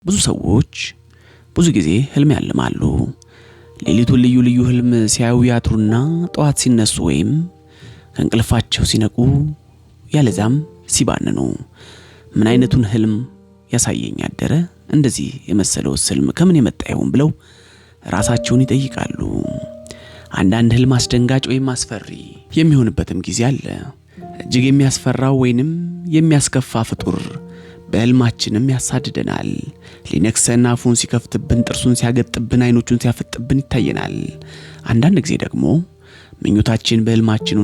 ብዙ ሰዎች ብዙ ጊዜ ህልም ያልማሉ። ሌሊቱን ልዩ ልዩ ህልም ሲያዩ ያድሩና ጠዋት ሲነሱ ወይም ከእንቅልፋቸው ሲነቁ ያለዛም ሲባንኑ ምን አይነቱን ህልም ያሳየኝ አደረ እንደዚህ የመሰለው ህልም ከምን የመጣ ይሆን ብለው ራሳቸውን ይጠይቃሉ። አንዳንድ ህልም አስደንጋጭ ወይም አስፈሪ የሚሆንበትም ጊዜ አለ። እጅግ የሚያስፈራው ወይንም የሚያስከፋ ፍጡር በህልማችንም ያሳድደናል። ሊነክሰን አፉን ሲከፍትብን፣ ጥርሱን ሲያገጥብን፣ አይኖቹን ሲያፈጥብን ይታየናል። አንዳንድ ጊዜ ደግሞ ምኞታችን በህልማችን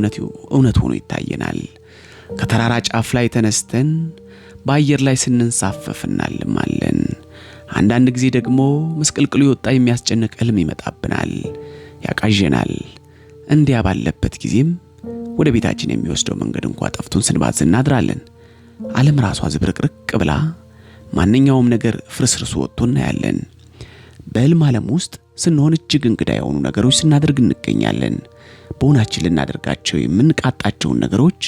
እውነት ሆኖ ይታየናል። ከተራራ ጫፍ ላይ ተነስተን በአየር ላይ ስንንሳፈፍ እናልማለን። አንዳንድ ጊዜ ደግሞ ምስቅልቅሉ የወጣ የሚያስጨንቅ ህልም ይመጣብናል፣ ያቃዠናል። እንዲያ ባለበት ጊዜም ወደ ቤታችን የሚወስደው መንገድ እንኳን ጠፍቶን ስንባዝን እናድራለን። ዓለም ራሷ ዝብርቅርቅ ብላ ማንኛውም ነገር ፍርስርሱ ወጥቶ እናያለን። በህልም ዓለም ውስጥ ስንሆን እጅግ እንግዳ የሆኑ ነገሮች ስናደርግ እንገኛለን። በእውናችን ልናደርጋቸው የምንቃጣቸውን ነገሮች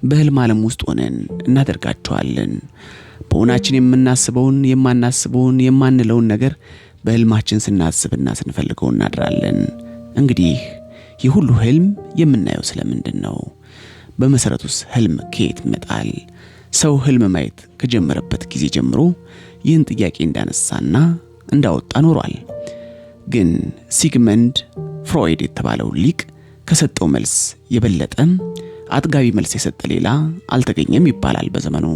በህልም ዓለም ውስጥ ሆነን እናደርጋቸዋለን። በእውናችን የምናስበውን የማናስበውን የማንለውን ነገር በህልማችን ስናስብና ስንፈልገው እናድራለን። እንግዲህ ይህ ሁሉ ህልም የምናየው ስለምንድን ነው? በመሰረቱስ ህልም ከየት ይመጣል? ሰው ህልም ማየት ከጀመረበት ጊዜ ጀምሮ ይህን ጥያቄ እንዳነሳና እንዳወጣ ኖሯል። ግን ሲግመንድ ፍሮይድ የተባለው ሊቅ ከሰጠው መልስ የበለጠ አጥጋቢ መልስ የሰጠ ሌላ አልተገኘም ይባላል በዘመኑ።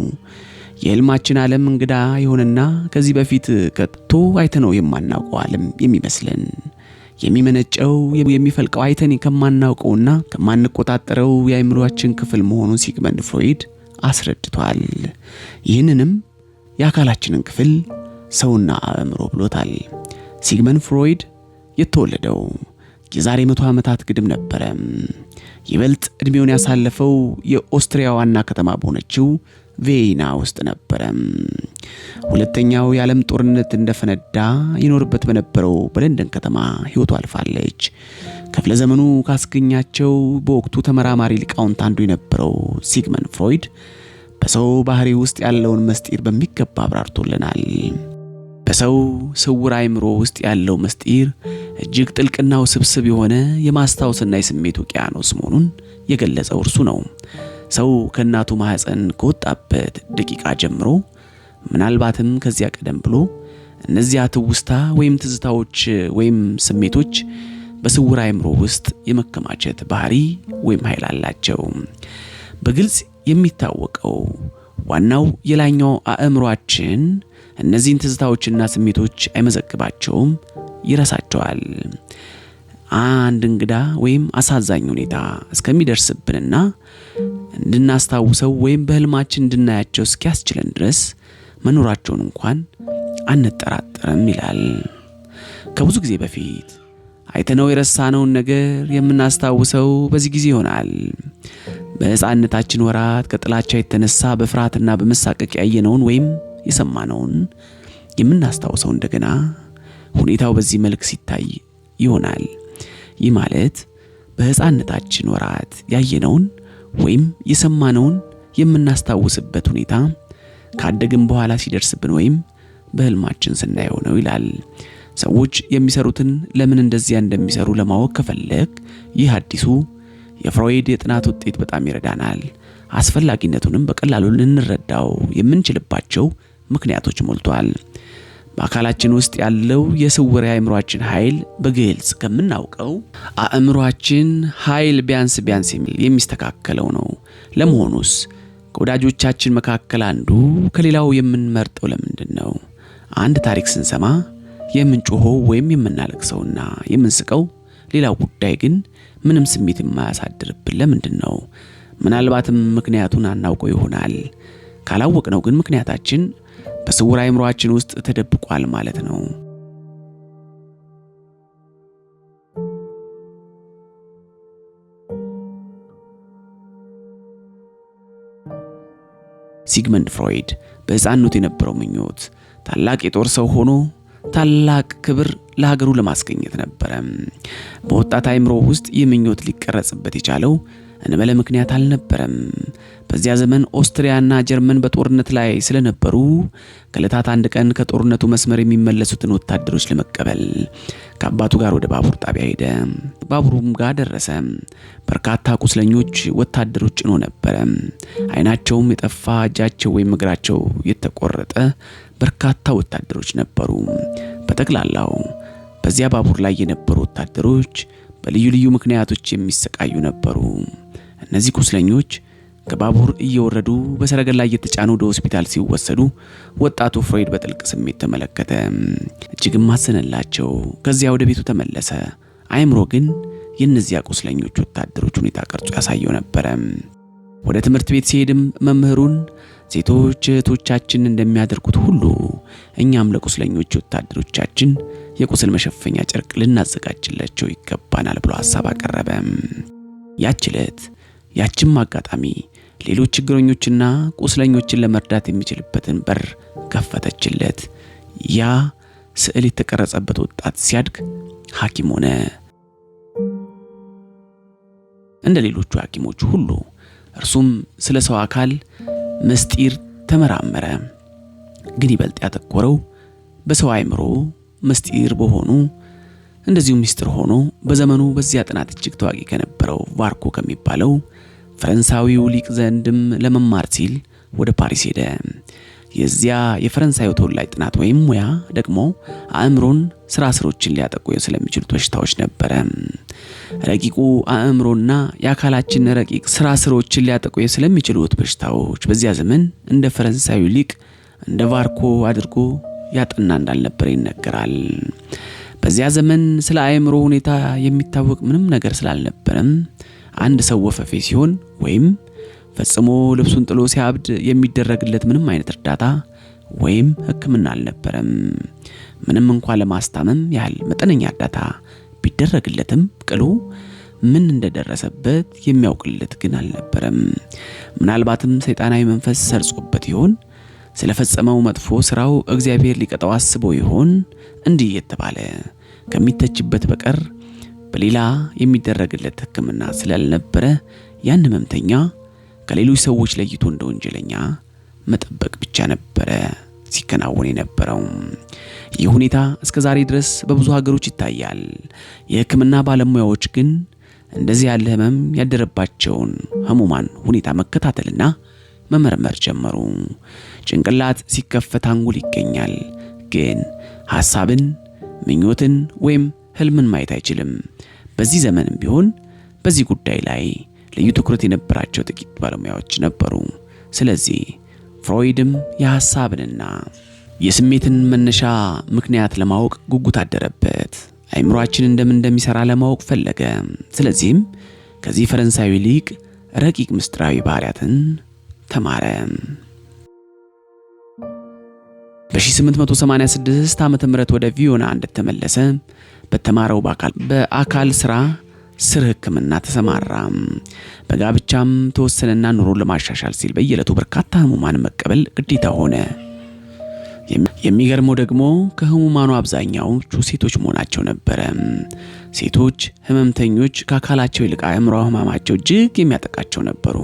የህልማችን ዓለም እንግዳ የሆነና ከዚህ በፊት ከቶ አይተነው የማናውቀው ዓለም የሚመስለን የሚመነጨው የሚፈልቀው አይተን ከማናውቀውና ከማንቆጣጠረው የአእምሮአችን ክፍል መሆኑን ሲግመንድ ፍሮይድ አስረድቷል። ይህንንም የአካላችንን ክፍል ሰውና አእምሮ ብሎታል። ሲግመንድ ፍሮይድ የተወለደው የዛሬ 100 ዓመታት ግድም ነበረ። ይበልጥ እድሜውን ያሳለፈው የኦስትሪያ ዋና ከተማ በሆነችው ቪየና ውስጥ ነበረ። ሁለተኛው የዓለም ጦርነት እንደፈነዳ ይኖርበት በነበረው በለንደን ከተማ ህይወቱ አልፋለች። ክፍለ ዘመኑ ካስገኛቸው በወቅቱ ተመራማሪ ሊቃውንት አንዱ የነበረው ሲግመንድ ፍሮይድ በሰው ባህሪ ውስጥ ያለውን ምስጢር በሚገባ አብራርቶልናል። በሰው ስውር አእምሮ ውስጥ ያለው ምስጢር እጅግ ጥልቅና ውስብስብ የሆነ የማስታወስና የስሜት ውቅያኖስ መሆኑን የገለጸው እርሱ ነው። ሰው ከእናቱ ማህፀን ከወጣበት ደቂቃ ጀምሮ ምናልባትም ከዚያ ቀደም ብሎ እነዚያ ትውስታ ወይም ትዝታዎች ወይም ስሜቶች በስውር አእምሮ ውስጥ የመከማቸት ባህሪ ወይም ኃይል አላቸው። በግልጽ የሚታወቀው ዋናው የላይኛው አእምሮአችን እነዚህን ትዝታዎችና ስሜቶች አይመዘግባቸውም፣ ይረሳቸዋል። አንድ እንግዳ ወይም አሳዛኝ ሁኔታ እስከሚደርስብንና እንድናስታውሰው ወይም በህልማችን እንድናያቸው እስኪያስችለን ድረስ መኖራቸውን እንኳን አንጠራጠርም ይላል። ከብዙ ጊዜ በፊት አይተነው የረሳነውን ነገር የምናስታውሰው በዚህ ጊዜ ይሆናል። በሕፃንነታችን ወራት ከጥላቻ የተነሳ በፍርሃትና በመሳቀቅ ያየነውን ወይም የሰማነውን የምናስታውሰው እንደገና ሁኔታው በዚህ መልክ ሲታይ ይሆናል። ይህ ማለት በሕፃንነታችን ወራት ያየነውን ወይም የሰማነውን የምናስታውስበት ሁኔታ ካደግን በኋላ ሲደርስብን ወይም በህልማችን ስናየው ነው ይላል። ሰዎች የሚሰሩትን ለምን እንደዚያ እንደሚሰሩ ለማወቅ ከፈለግ ይህ አዲሱ የፍሮይድ የጥናት ውጤት በጣም ይረዳናል። አስፈላጊነቱንም በቀላሉ ልንረዳው የምንችልባቸው ምክንያቶች ሞልቷል። በአካላችን ውስጥ ያለው የስውር አእምሮአችን ኃይል በግልጽ ከምናውቀው አእምሮአችን ኃይል ቢያንስ የሚስተካከለው ነው። ለመሆኑስ ከወዳጆቻችን መካከል አንዱ ከሌላው የምንመርጠው ለምንድን ነው? አንድ ታሪክ ስንሰማ የምንጮኸው ወይም የምናለቅሰውና የምንስቀው ሌላው ጉዳይ ግን ምንም ስሜት የማያሳድርብን ለምንድን ነው? ምናልባትም ምክንያቱን አናውቀው ይሆናል። ካላወቅነው ግን ምክንያታችን በስውር አእምሮአችን ውስጥ ተደብቋል ማለት ነው። ሲግመንድ ፍሮይድ በሕፃንነቱ የነበረው ምኞት ታላቅ የጦር ሰው ሆኖ ታላቅ ክብር ለሀገሩ ለማስገኘት ነበረ። በወጣት አእምሮ ውስጥ ይህ ምኞት ሊቀረጽበት የቻለው እንበለ ምክንያት አልነበረም። በዚያ ዘመን ኦስትሪያና ጀርመን በጦርነት ላይ ስለነበሩ ከዕለታት አንድ ቀን ከጦርነቱ መስመር የሚመለሱትን ወታደሮች ለመቀበል ከአባቱ ጋር ወደ ባቡር ጣቢያ ሄደ። ባቡሩም ጋር ደረሰ። በርካታ ቁስለኞች ወታደሮች ጭኖ ነበረ። ዓይናቸውም የጠፋ እጃቸው ወይም እግራቸው የተቆረጠ በርካታ ወታደሮች ነበሩ። በጠቅላላው በዚያ ባቡር ላይ የነበሩ ወታደሮች በልዩ ልዩ ምክንያቶች የሚሰቃዩ ነበሩ። እነዚህ ቁስለኞች ከባቡር እየወረዱ በሰረገላ እየተጫኑ ወደ ሆስፒታል ሲወሰዱ ወጣቱ ፍሮይድ በጥልቅ ስሜት ተመለከተ። እጅግም አዘነላቸው። ከዚያ ወደ ቤቱ ተመለሰ። አእምሮ ግን የእነዚያ ቁስለኞች ወታደሮች ሁኔታ ቀርጾ ያሳየው ነበር። ወደ ትምህርት ቤት ሲሄድም መምህሩን ሴቶች እህቶቻችን እንደሚያደርጉት ሁሉ እኛም ለቁስለኞች ወታደሮቻችን የቁስል መሸፈኛ ጨርቅ ልናዘጋጅላቸው ይገባናል ብሎ ሐሳብ አቀረበ። ያችም አጋጣሚ ሌሎች ችግረኞችና ቁስለኞችን ለመርዳት የሚችልበትን በር ከፈተችለት። ያ ስዕል የተቀረጸበት ወጣት ሲያድግ ሐኪም ሆነ። እንደ ሌሎቹ ሐኪሞች ሁሉ እርሱም ስለ ሰው አካል ምስጢር ተመራመረ። ግን ይበልጥ ያተኮረው በሰው አእምሮ ምስጢር በሆኑ እንደዚሁ ምስጢር ሆኖ በዘመኑ በዚያ ጥናት እጅግ ታዋቂ ከነበረው ቫርኮ ከሚባለው ፈረንሳዊው ሊቅ ዘንድም ለመማር ሲል ወደ ፓሪስ ሄደ። የዚያ የፈረንሳዩ ተወላጅ ጥናት ወይም ሙያ ደግሞ አእምሮን ስራስሮችን ሊያጠቁ ስለሚችሉት በሽታዎች ነበረ። ረቂቁ አእምሮና የአካላችን ረቂቅ ስራስሮችን ሊያጠቁ ስለሚችሉት በሽታዎች በዚያ ዘመን እንደ ፈረንሳዩ ሊቅ እንደ ቫርኮ አድርጎ ያጠና እንዳልነበር ይነገራል። በዚያ ዘመን ስለ አእምሮ ሁኔታ የሚታወቅ ምንም ነገር ስላልነበረም አንድ ሰው ወፈፌ ሲሆን ወይም ፈጽሞ ልብሱን ጥሎ ሲያብድ የሚደረግለት ምንም አይነት እርዳታ ወይም ሕክምና አልነበረም። ምንም እንኳን ለማስታመም ያህል መጠነኛ እርዳታ ቢደረግለትም ቅሉ ምን እንደደረሰበት የሚያውቅለት ግን አልነበረም። ምናልባትም ሰይጣናዊ መንፈስ ሰርጾበት ይሆን? ስለፈጸመው መጥፎ ስራው እግዚአብሔር ሊቀጣው አስቦ ይሆን? እንዲህ የተባለ ከሚተችበት በቀር በሌላ የሚደረግለት ሕክምና ስላልነበረ ያን ህመምተኛ ከሌሎች ሰዎች ለይቶ እንደ ወንጀለኛ መጠበቅ ብቻ ነበረ ሲከናወን የነበረው። ይህ ሁኔታ እስከ ዛሬ ድረስ በብዙ ሀገሮች ይታያል። የሕክምና ባለሙያዎች ግን እንደዚህ ያለ ህመም ያደረባቸውን ህሙማን ሁኔታ መከታተልና መመርመር ጀመሩ። ጭንቅላት ሲከፈት አንጎል ይገኛል፣ ግን ሐሳብን፣ ምኞትን ወይም ህልምን ማየት አይችልም። በዚህ ዘመንም ቢሆን በዚህ ጉዳይ ላይ ልዩ ትኩረት የነበራቸው ጥቂት ባለሙያዎች ነበሩ። ስለዚህ ፍሮይድም የሐሳብንና የስሜትን መነሻ ምክንያት ለማወቅ ጉጉት አደረበት። አእምሮአችን እንደሚሰራ ለማወቅ ፈለገ። ስለዚህም ከዚህ ፈረንሳዊ ሊቅ ረቂቅ ምስጢራዊ ባህሪያትን ተማረ። በ1886 ዓመተ ምህረት ወደ ቪዮና እንደተመለሰ በተማረው በአካል ስር ሕክምና ተሰማራ። በጋብቻም ተወሰነና ኑሮን ለማሻሻል ሲል በየዕለቱ በርካታ ህሙማን መቀበል ግዴታ ሆነ። የሚገርመው ደግሞ ከህሙማኑ አብዛኛዎቹ ሴቶች መሆናቸው ነበረ። ሴቶች ህመምተኞች ከአካላቸው ይልቅ አእምሮ ህመማቸው እጅግ የሚያጠቃቸው ነበሩ።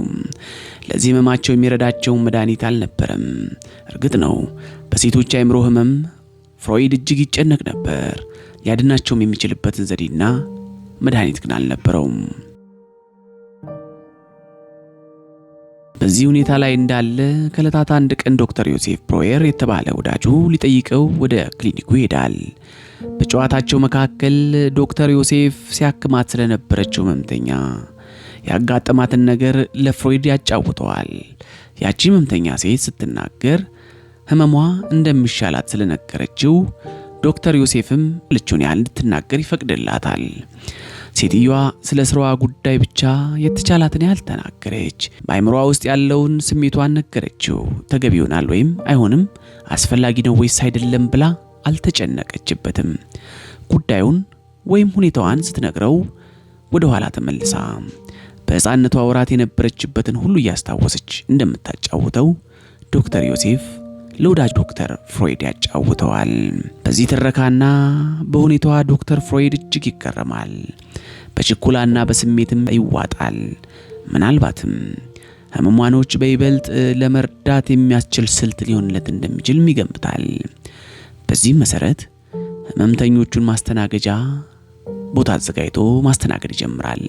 ለዚህ ህመማቸው የሚረዳቸው መድኃኒት አልነበረም። እርግጥ ነው በሴቶች አእምሮ ህመም ፍሮይድ እጅግ ይጨነቅ ነበር። ሊያድናቸውም የሚችልበትን ዘዴና መድኃኒት ግን አልነበረውም። በዚህ ሁኔታ ላይ እንዳለ ከዕለታት አንድ ቀን ዶክተር ዮሴፍ ብሮየር የተባለ ወዳጁ ሊጠይቀው ወደ ክሊኒኩ ይሄዳል። በጨዋታቸው መካከል ዶክተር ዮሴፍ ሲያክማት ስለነበረችው ህመምተኛ ያጋጠማትን ነገር ለፍሮይድ ያጫውተዋል። ያቺ ህመምተኛ ሴት ስትናገር ህመሟ እንደሚሻላት ስለነገረችው ዶክተር ዮሴፍም ልጁን ያህል እንድትናገር ይፈቅድላታል። ሴትዮዋ ስለ ስራዋ ጉዳይ ብቻ የተቻላትን ያህል ተናገረች። በአእምሮዋ ውስጥ ያለውን ስሜቷን ነገረችው። ተገቢ ይሆናል ወይም አይሆንም፣ አስፈላጊ ነው ወይስ አይደለም ብላ አልተጨነቀችበትም። ጉዳዩን ወይም ሁኔታዋን ስትነግረው ወደ ኋላ ተመልሳ በሕፃንነቷ ወራት የነበረችበትን ሁሉ እያስታወሰች እንደምታጫውተው ዶክተር ዮሴፍ ለወዳጅ ዶክተር ፍሮይድ ያጫውተዋል። በዚህ ትረካና በሁኔታዋ ዶክተር ፍሮይድ እጅግ ይገረማል። በችኩላና በስሜትም ይዋጣል። ምናልባትም ህመሟኖች በይበልጥ ለመርዳት የሚያስችል ስልት ሊሆንለት እንደሚችል ይገምታል። በዚህ መሰረት ህመምተኞቹን ማስተናገጃ ቦታ አዘጋጅቶ ማስተናገድ ይጀምራል።